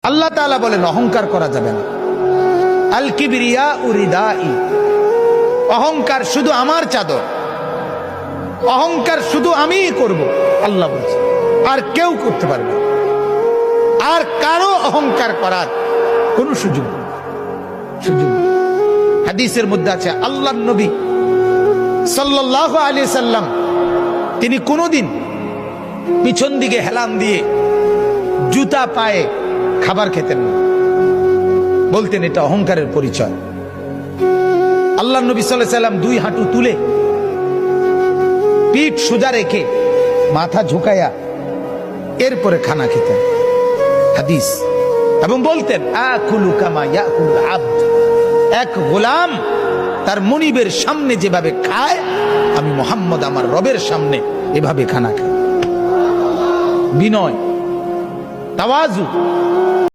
আল্লাহ তাআলা বলেন অহংকার করা যাবে না। আল কিবরিয়া উরিদাই, অহংকার শুধু আমার চাদর, অহংকার শুধু আমিই করব, আল্লাহ বলছে, আর কেউ করতে পারবে না। আর কারো অহংকার করার কোনো সুযোগ নেই। হাদিসের মধ্যে আছে আল্লাহর নবী সাল্লাল্লাহু আলাইহি সাল্লাম তিনি কোনোদিন পিছন দিকে হেলান দিয়ে জুতা পায়ে খাবার খেতেন না, বলতেন এটা অহংকারের পরিচয়। আল্লাহর নবী সাল্লাল্লাহু আলাইহি সাল্লাম দুই হাঁটু তুলে পিঠ সোজা রেখে মাথা ঝুঁকায়া এরপরে খানা খেতেন, হাদিস। এবং বলতেন আকুলু কামা ইয়াকুল আবদ, এক গোলাম তার মনিবের সামনে যেভাবে খায়, আমি মুহাম্মদ আমার রবের সামনে এভাবে খানা খাই। বিনয়, তাওয়াজু।